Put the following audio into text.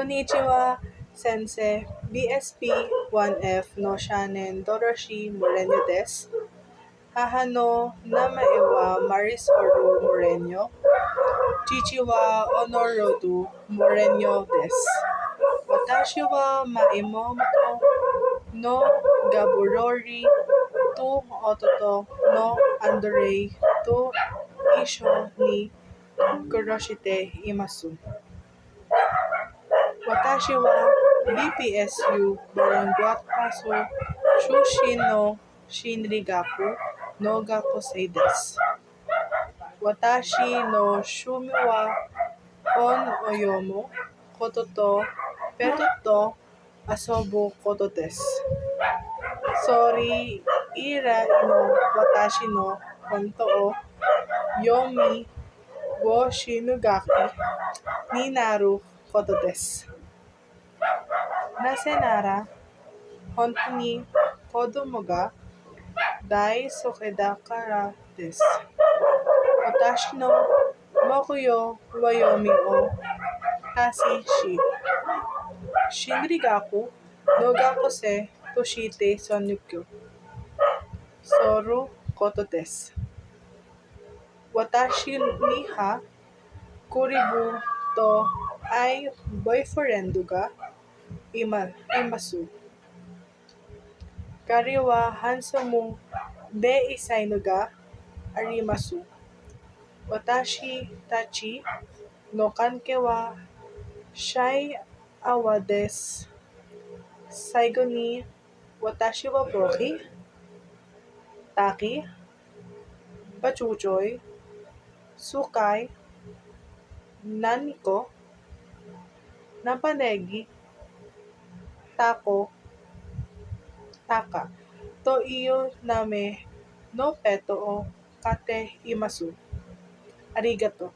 Konnichiwa, Sensei, BSP-1F no Shanen Doroshi Moreno des. Hahano Namaewa Marisoru Moreno. Chichiwa Honorodu Moreno des. Watashi wa Maemoto no Gaburori to Ototo no Andorei to Isho ni Kuroshite imasu. Watashi wa BPSU Baranguapasu Shushin no Shinrigaku no Gakusei desu. Watashi no Shumi wa Hon Oyomo koto to Peto to Asobu koto desu. Sori ira no Watashi no Honto o Yomi wo Shinugaki ni naru koto desu. Nazenara honto ni kodomo ga daisuke dakara desu. Watashi no mokuyo wa yomi o hasi shi. Shinrigaku no gakusei to shite sonnukyo. Soru koto desu. Watashi ni ha kuribu to ai boyfriendu ga imasu. Kari wa hansomu de isainu ga arimasu. Watashi tachi no kanke wa shai awa desu. Saigo ni watashi wa boki, taki, pachuchoy, sukai, naniko, napanegi, tako, taka, to iyo name no peto o kate imasu. Arigato.